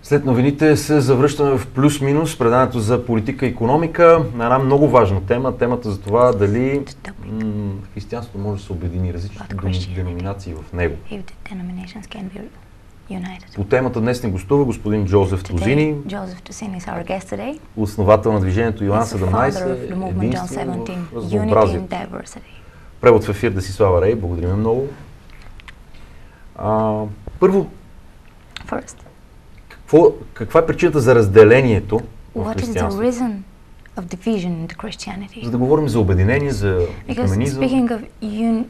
След новините се завръщаме в Плюс-Минус, преданието за политика и икономика, на една много важна тема, темата за това дали християнството може да се обедини, различните деноминации в него. По темата днес ни гостува господин Джоузеф Тозини, основател на движението Йоан 17, единство в разнообразието. Превод в ефир Десислава Рей, благодарим много. Първо, каква е причината за разделението в християнството? За да говорим за обединение, за екуменизъм. Speaking of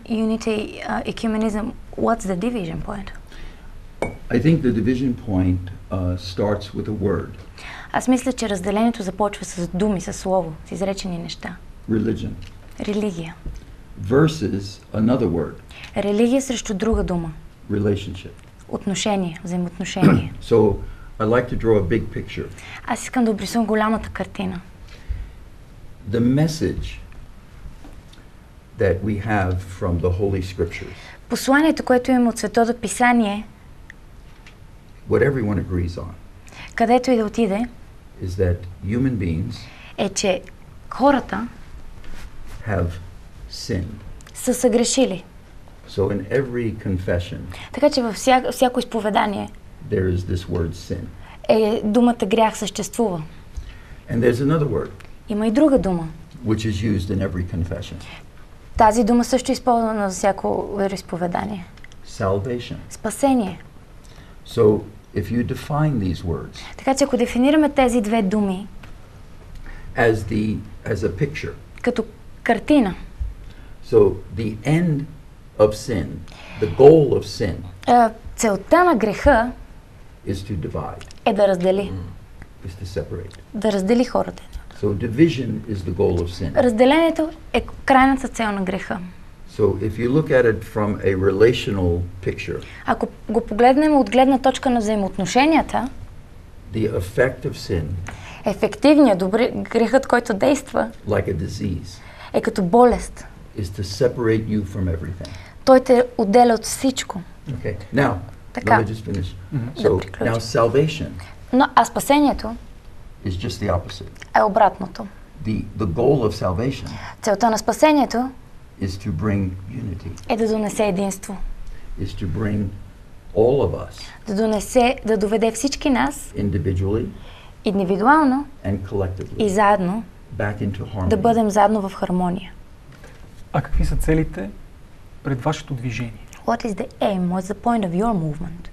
unity, ecumenism, what's the division point? I think the division point starts with a word. Аз мисля, че разделението започва с думи, с слово, с изречени неща. Religion. Религия. Versus another word. Религия срещу друга дума. Relationship. Отношение, взаимоотношение. So I like to draw a big picture. Аз искам да обрисувам голямата картина. The message that we have from the Holy Scriptures. Посланието, което имаме от Светото Писание, what everyone agrees on, където и да отиде, is that human beings е, че хората have sinned. Са съгрешили. So in every confession, така че във всяко изповедание there is this word sin. Думата грях съществува. And there's another word. Има и друга дума. Which is used in every confession. Тази дума също е използвана за всяко вероизповедание. Salvation. Спасение. So if you define these words, така че ако дефинираме тези две думи as a picture, като картина, so the end of sin, the goal of sin, целта на греха is to divide. Е да раздели. Is to separate. Да раздели хората. So division is the goal of sin. Разделението е крайната цел на греха. So if you look at it from a relational picture, ако го погледнем от гледна точка на взаимоотношенията, the effect of sin, ефективният грехът, който действа, like a disease, е като болест. Is to separate you from everything. Той те отделя от всичко. Okay. Now, let me just finish. So now salvation. Но спасението is just the opposite. Е обратното. The goal of salvation. Целта на спасението is to bring unity. Е да донесе единство. Is to bring all of us. Да доведе всички нас individually, индивидуално and collectively, и заедно back into harmony. Да бъдем заедно в хармония. А какви са целите пред вашето движение? What is the aim? What's the point of your movement?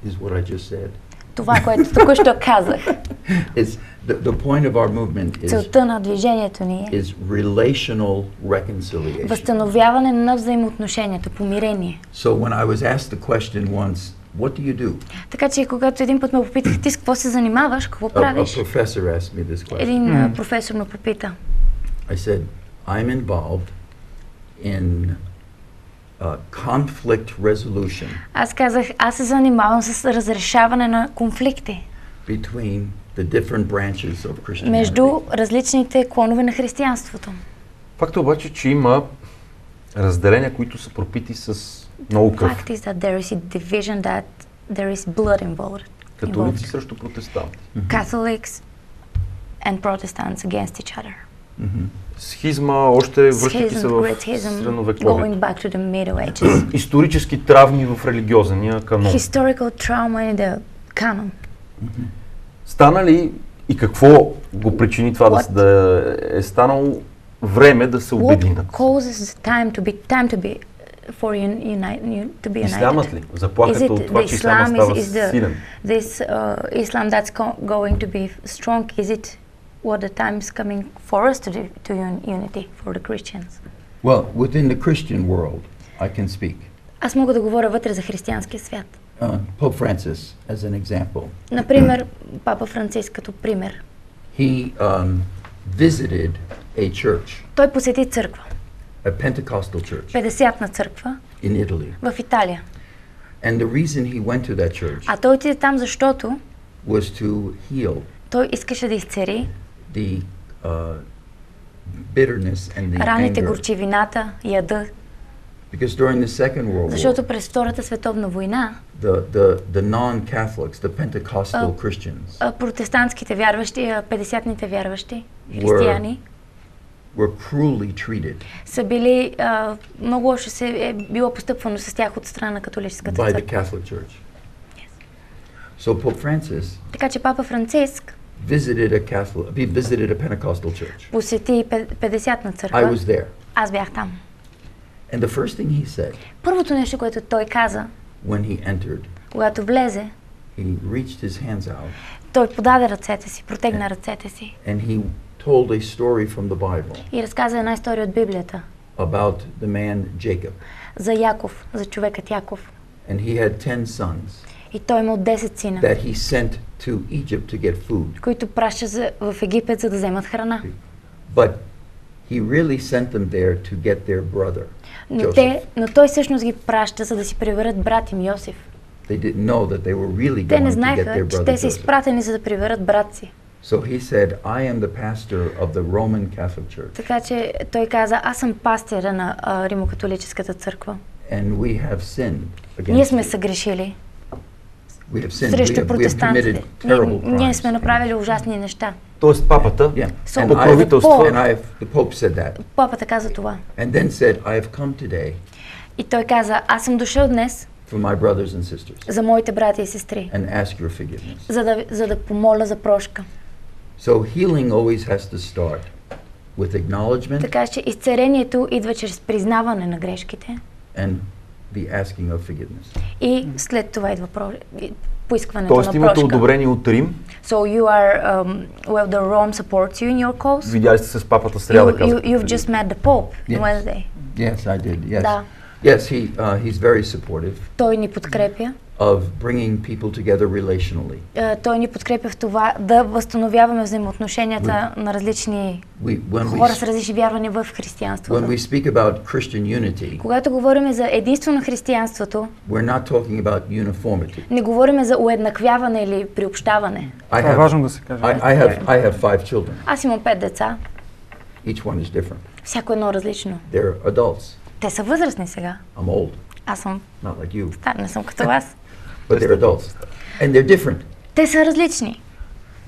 Is what I just said. Това, което току-що казах. The point of our movement целта на движението ни is relational reconciliation. Възстановяване на взаимоотношенията, помирение. So when I was asked the question once, what do you do? Така че когато един път ме попитах, ти с какво се занимаваш, какво правиш? A professor asked me this question. Един професор ме попита. I said, I'm involved in conflict resolution. Аз казах, аз се занимавам с разрешаване на конфликти. Between the different branches of Christianity. Между различните клонове на християнството. Факт е обаче, че има разделения, които са пропити с много кръв. Fact is that there is a division that there is blood involved. Католици срещу протестанти. Catholics and Protestants against each other. Схизма, още връщайки се в средновековието. Исторически травми в религиозния канон. Historical trauma in the canon. Стана ли и какво го причини това да е станало време да се обединят? What causes time to be for to be united? Ислямът ли? Заплахата от това, че ислама става силен? This Islam that's going to be strong, is it what the time is coming for us to unity for the Christians? Well, within the Christian world, I can speak. Аз мога да говоря вътре за християнския свят. Pope Francis, as an example. Например, Папа Франциск като пример. He visited a church. Той посети църква. A Pentecostal church. Петдесятна църква. In Italy. В Италия. And the reason he went to that church. А той отиде там, защото was to heal. Той искаше да изцери the bitterness and the раните, anger горчивината, яда Because during the Second World War, защото през Втората световна война the non-Catholics, the Pentecostal Christians, протестантските вярващи, петдесятните вярващи християни were cruelly treated са били много лошо е било постъпвано с тях от страна на католическата by the църква. Catholic Church. So Pope Francis Така че Папа Франциск visited a Pentecostal church. посети 50-на I църква. was there. Аз бях там. And the first thing he said Първото нещо, което той каза, when he entered, когато влезе, he reached his hands out той подаде ръцете си, протегна ръцете си and he told a story from the Bible и разказа една история от Библията about the man Jacob. за Яков, за човекът Яков. And he had 10 sons И той имал 10 сина, that he sent to Egypt to get food. които праща в Египет, за да вземат храна. But he really sent them there to get their brother, Joseph. Но той всъщност ги праща, за да си приберат брат им Йосиф. They didn't know that they were really Те going не to get знаеха, their че brother те са Joseph. изпратени, за да приберат брат си. So he said, I am the pastor of the Roman Catholic Church. Така че той каза, аз съм пастира на Римокатолическата църква. And we have sinned Ние against сме you. съгрешили We have sinned. срещу We have протестантите. committed terrible Ние сме crimes. направили ужасни неща. Тоест папата, Yeah. So, And покровителства. the Pope said that. Папата каза това. And then said, I have come today И той каза, аз съм дошъл днес for my brothers and sisters за моите брати и сестри, and ask your forgiveness. за да помоля за прошка. So healing always has to start with acknowledgement Така че изцелението идва чрез признаване на грешките and the asking of forgiveness. и след това идва поискването на Тоест имате прошка. одобрение от Рим. So you are, well, the Rome supports you in your cause. Видяли сте се с папата сряда, казахте. You've just met the Pope on Yes. Wednesday. Yes, I did. Yes. Да. Yes, he's very supportive Той ни подкрепя. of bringing people together relationally. Той ни подкрепя в това да възстановяваме взаимоотношенията на различни хора с различни вярвания в When християнството. we speak about Christian unity, Когато говорим за единство на християнството, we're not talking about uniformity. не говорим за уеднаквяване или приобщаване. Това е важно да се каже. I have 5 children. Аз имам 5 деца, Each one is different. всяко едно различно. They're adults. Те са възрастни сега. I'm old, Аз съм not like you, стар, не съм като вас. but they're adults. And they're different. Те са различни.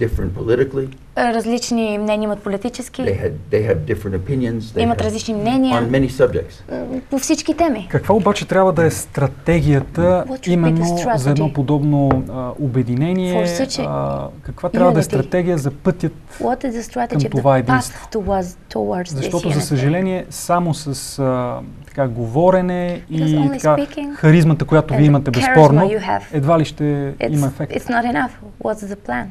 Different politically. Различни мнения имат политически, They have different opinions. They имат have различни on мнения many subjects. по всички теми. Каква обаче трябва да е стратегията What should be the именно strategy за едно подобно обединение? for such Каква трябва да е unity? стратегия за пътят? What is the strategy към of това the единство? path towards this Защото, за unity? съжаление, само с така говорене и Because only така speaking харизмата, която and вие имате the charisma безспорно, you have, едва ли ще има ефект. It's not enough. What's the plan?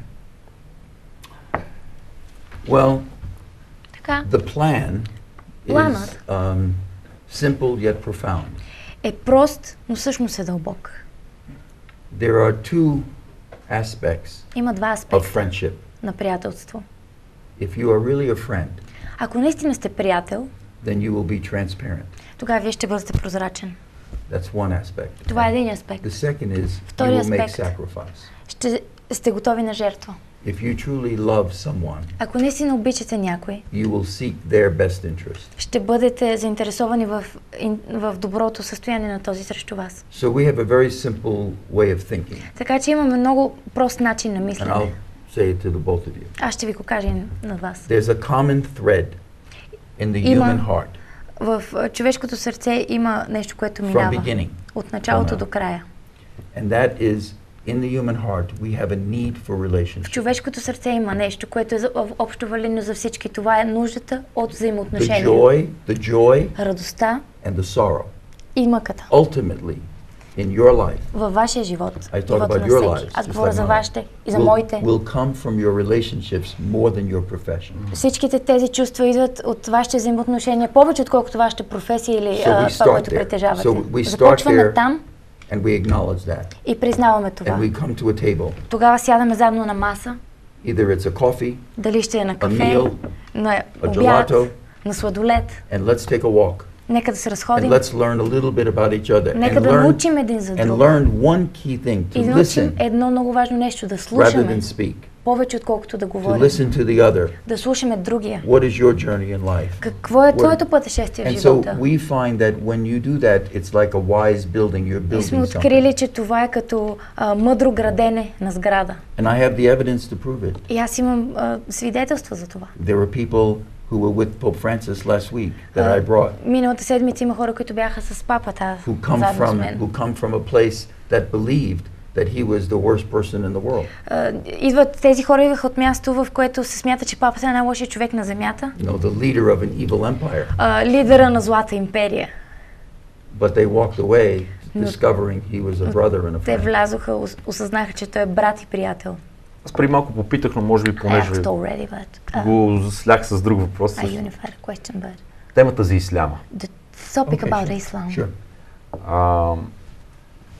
Well, Така, the plan is Планът simple yet profound. е прост, но всъщност е дълбок. There are two aspects Има два of аспекта friendship. на приятелство. If you are really a friend, Ако наистина сте приятел, then you will be transparent. тогава вие ще бъдете прозрачен. That's one aspect. Това е един аспект. The second is you Вторият will make аспект. sacrifice. Ще сте готови на жертва. If you truly love someone, Ако наистина обичате някой, you will seek their best interest. ще бъдете заинтересовани в доброто състояние на този срещу вас. So we have a very simple way of thinking, Така че имаме много прост начин на and I'll мислене. say it to the both of you. Аз ще ви го кажа и на вас. There's a common thread in the Има human heart В човешкото сърце има нещо, което from минава beginning, от началото now. до края. and that is in the human heart we have a need for В relationship. човешкото сърце има нещо, което е общо валидно за всички. Това е нуждата от The взаимоотношения. joy, Радостта and the sorrow. и мъката. Ultimately, in your life, Във вашия живот, I talk живота about на your всеки. lives, Аз just говоря like за mine, вашите и за моите. will come from your relationships more than your profession. Всичките тези чувства идват от вашите взаимоотношения повече, отколкото вашата професия или So we това, което start there. притежавате. So we start Започваме there там and we acknowledge that. и признаваме това. And we come to a table. Тогава сядаме заедно на маса, Either it's a coffee, дали ще е на a кафе, meal, на a обяд, gelato, на сладолет. and let's take a walk. Нека да се And разходим. let's learn a little bit about each other. Нека And да learn, научим един за and друг. learn one key thing, И to да научим listen едно много важно нещо, да rather слушаме, than speak. повече отколкото да to говорим. listen to the other. Да слушаме другия. What is your journey in life? Какво е твоето пътешествие в And so живота? we find that when you do that, it's like a wise building. You're И сме building something. открили, че това е като мъдро градене на сграда. And I have the evidence to prove it. И аз имам свидетелства за това. There were people who were with Pope Francis last week that I brought. Миналата седмица има хора, които бяха с папата Who come from a place that believed that he was the worst person in the world. Тези хора идваха от място, в което се смята, че папата е най-лошият човек на земята. No, the leader of an evil empire. Лидера на злата империя. But they walked away discovering he was a brother and a Те friend. влязоха, осъзнаха, че той е брат и приятел. Аз преди малко попитах, но може би понеже го слях с друг въпрос. Темата за исляма.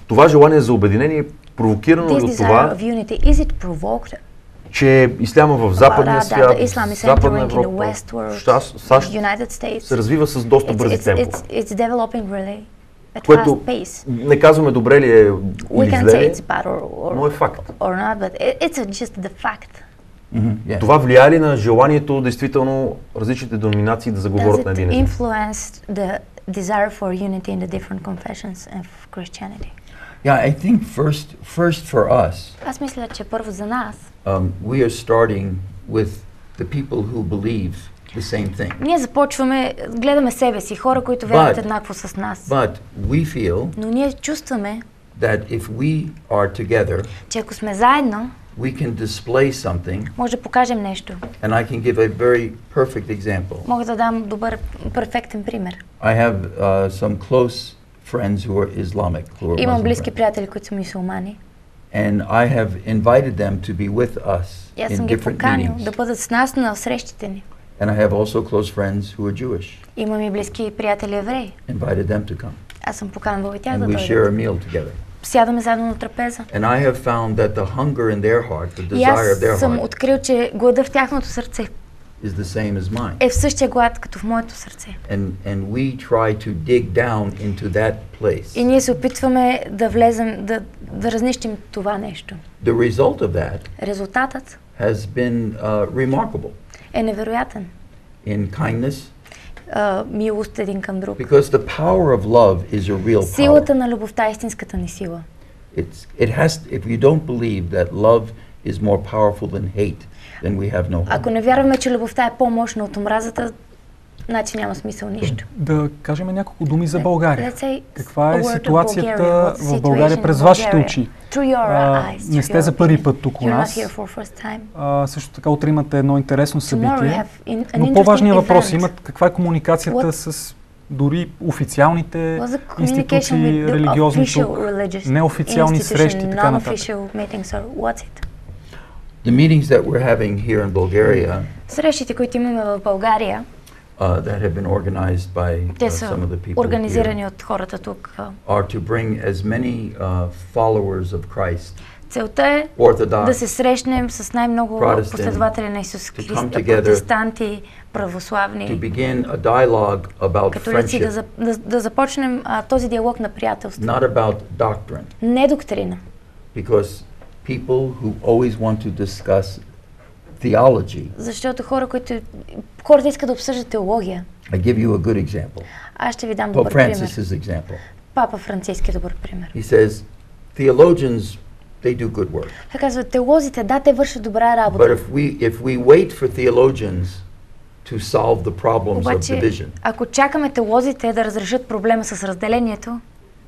Това желание за обединение е провокирано от това, че исляма в западния свят, Западна Европа, САЩ се развива с доста бързи темпове. Което не казваме добре ли е или зле, но е факт. Това влияе ли на желанието действително различните деноминации да заговорят на един език? Yeah, I think first for us. Аз мисля, че първо за нас. We are starting with the people who believe the same thing. Ние започваме, гледаме себе си, хора, които вярват еднакво с нас. But we feel. Но ние чувстваме. That if we are together. Че ако сме заедно. We can display something. Може да покажем нещо. And I can give a very perfect example. Мога да дам добър, перфектен пример. I have some close friends who are Islamic. Имам близки приятели, които са мюсюлмани. And I have invited them to be with us in different meetings. Да бъдат с нас на срещите ни. And I have also close friends who are Jewish. Имам и близки приятели евреи. Invited them to come. Аз съм поканвал и тях да дойдат. And we share a meal together. Сядаме заедно на трапеза. And I have found that the hunger in their heart, the desire of their heart. И аз съм открил, че глада в тяхното сърце is the same as mine. Е в същия глад като в моето сърце. And we try to dig down into that place. И ние се опитваме да влезем, да разнищим това нещо. The result of that. Резултатът has been remarkable. Е невероятен. In kindness. Милост един към друг. Because the power of love is a real power. Силата на любовта е истинската ни сила. If you don't believe that love is more powerful than hate, then we have no hope. Ако не вярваме, че любовта е по-мощна от омразата, значи няма смисъл нищо. Да кажем няколко думи за България. Каква е ситуацията в България през вашите очи? Не сте за първи път тук у нас. Също така утре имате едно интересно събитие. Но по-важният въпрос каква е комуникацията с дори официалните институции, религиозни тук, неофициални срещи и така нататък. The meetings that we're having here in Bulgaria, срещите, които имаме в България, that have been organized by some of the people организирани от хората тук, are to bring as many followers of Christ. Целта е да се срещнем с най-много последователи на Исус Христа, протестанти, православни, католици, да започнем този диалог на приятелство. Не доктрина. Because people who always want to discuss theology. Защото хората искат да обсъждат теология. I give you a good example. Аз ще ви дам добър пример. Pope Francis's example. Папа Франциски е добър пример. He says theologians they do good work. Той казва, теолозите, да, те вършат добра работа. But if we wait for theologians to solve the problems of division. Ако чакаме теолозите да разрешат проблема с разделението,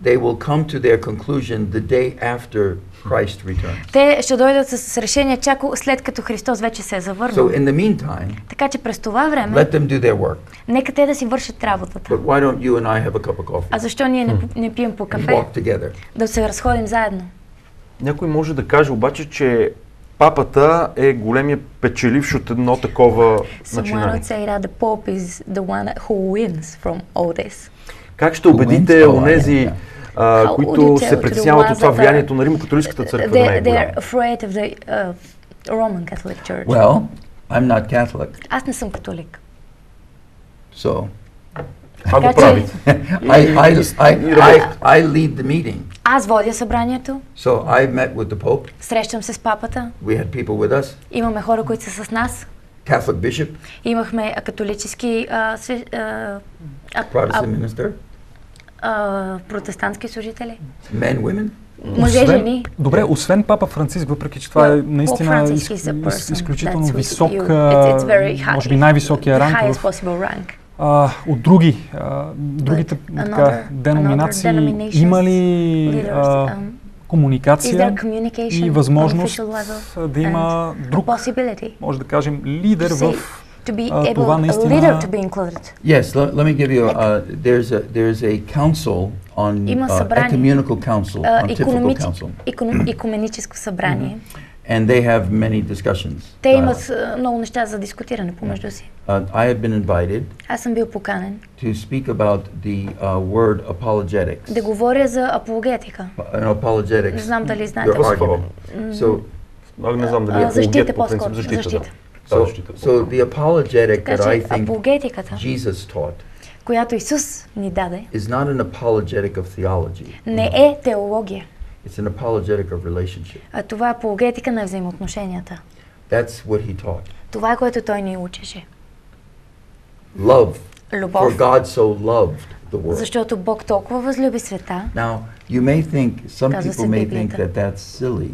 they will come to their conclusion the day after Christ returns. Те ще дойдат с решение чак след като Христос вече се е завърнал. So in the meantime, така че през това време, let them do their work. Нека те да си вършат работата. But why don't you and I have a cup of coffee? А защо ние не пием по кафе? Walk together. Да се разходим заедно. Някой може да каже обаче, че папата е големия печеливш от едно такова начинание. Как ще убедите онези, които се притесняват от това влиянието на Римокатолическата църква да не е голямо? Well, I'm not Catholic. Аз не съм католик. So, как го правите? I lead the meeting. Аз водя събранието. So I met with the Pope. Срещам се с папата. We had people with us. Имаме хора, които са с нас. Catholic bishop. Имахме католически Protestant minister. Протестантски служители. Men, women. Мъже, жени. Добре, освен Папа Франциск, въпреки че това е наистина изключително висок, може би най-високия ранг от другите деноминации, има ли комуникация и възможност да има друг, може да кажем, лидер в това наистина? Yes, let me give you there's a council on ecumenical council, pontifical council. Икуменическо събрание. And they have many discussions. Те имат много неща за дискутиране помежду си. I have been invited. Аз съм бил поканен. To speak about the word apologetics. Да говоря за апологетика. Apologetics. Не знам дали знаете. So, не знам дали защита по-скоро. Защита. So the apologetic that I think Jesus taught, която Исус ни даде, is not an apologetic of theology. Не е теология. It's an apologetic of relationship. А това е апологетика на взаимоотношенията. That's what he taught. Това е, което той ни учеше. Love. Любов. For God so loved the world. Защото Бог толкова възлюби света. Now, you may think, some people may think that that's silly.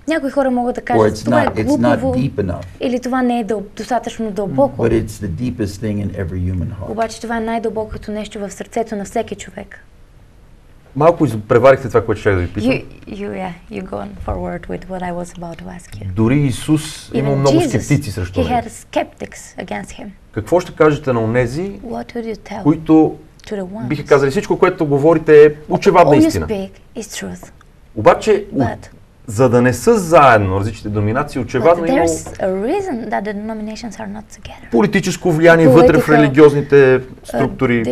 Някои хора могат да кажат, това е глупаво, или това не е достатъчно дълбоко. Обаче това е най-дълбокото нещо в сърцето на всеки човек. Малко изпреварихте това, което ще да ви питам. You go forward with what I was about to ask you. Дори Исус има много скептици срещу него. Какво ще кажете на онези, които биха казали всичко, което говорите е очевадна истина? Обаче, за да не са заедно различните доминации, очевадно има политическо влияние вътре в религиозните структури,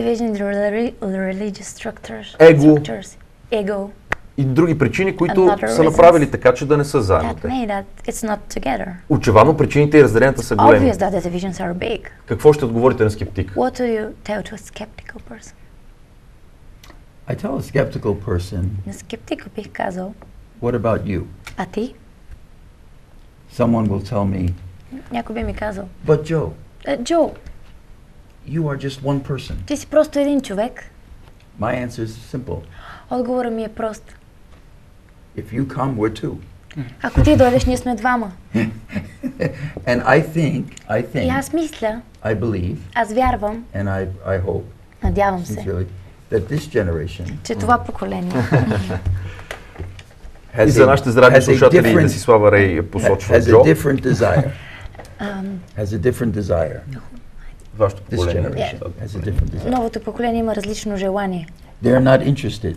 его и други причини, които са направили така, че да не са заедно. Очевадно причините и разделенията са големи. Какво ще отговорите на скептик? I tell a skeptical person, на скептика бих казал, what about you? А ти? Someone will tell me, някой би ми казал, but Joe, Joe, you are just one person. Ти си просто един човек. My answer is simple. Отговорът ми е прост. If you come, we're two. Ако ти дойдеш, ние сме двама. And I think, и аз мисля, I believe, аз вярвам, and I hope, надявам се, that this generation, че това поколение и за нашите здрави слушатели да си Слава Рей посочва Джо. Has a different desire. Вашето поколение. Новото поколение има различно желание. They are not interested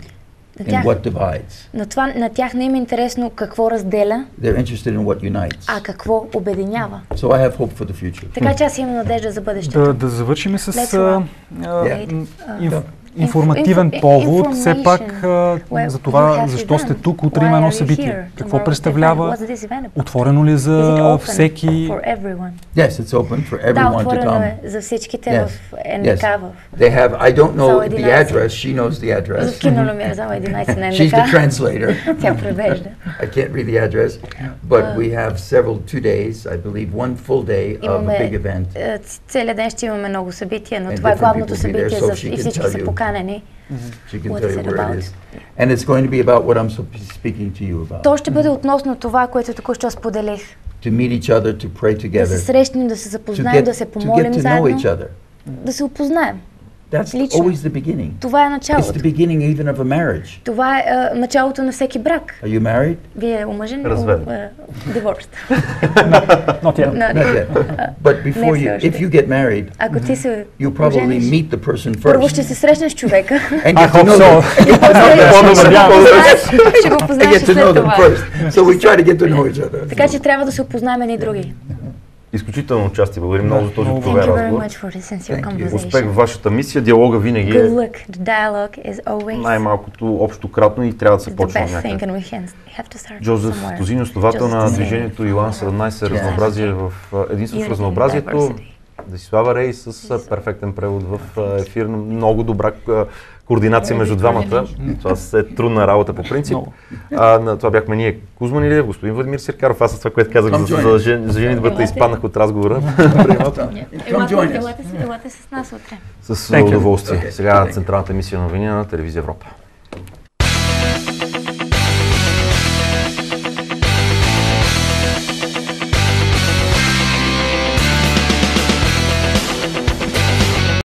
in what divides. Но това на тях не им е интересно какво разделя, They're interested in what unites. А какво обединява. So I have hope for the future. Така че аз имам надежда за бъдещето. Да завършим с информативен повод, все пак за това защо сте тук. Утре има едно събитие. Какво представлява? Отворено ли за всеки? Yes, it's open for everyone to come. Да, отворено е за всичките в НДК. They have, I don't know the address, she knows the address. She's the translator. Тя превежда. I can't read the address, but we have several 2 days, I believe, one full day of a big event. Целият ден ще имаме много събития, но това е главното събитие за и всички са поканени. She can tell you where it is. And it's going to be about what I'm speaking to you about. То ще бъде относно това, което току-що споделих. To meet each other, to pray together. Да се срещнем, да се запознаем, да се помолим заедно. Да се опознаем. That's always the beginning. Това е началото. It's the beginning even of a marriage. Това е началото на всеки брак. Are you married? Вие омъжени? Разведен. Divorced. Not yet. But before you, if you get married, ако ти се you probably meet the person first. Първо ще се срещнеш с човека. And get to know them. Ще го познаеш след това. So we try to get to know each other. Така че трябва да се опознаем едни други. Изключително участие. Благодарим много за този откровен разговор. Успех в вашата мисия. Диалога винаги е най-малкото общократно и трябва да се почва някъде. Джоузеф Тозини, основател на движението Йоан 17, разнообразие в единство в разнообразието. Десислава Рей с перфектен превод в ефир. Много добра координация между двамата. Това е трудна работа по принцип. Това бяхме ние, Кузман, Илиев, господин Владимир Сиркаров. Аз с това, което казах за женитбата, изпаднах от разговора. Елате с нас утре. С удоволствие. Сега централната емисия на новини на телевизия Европа.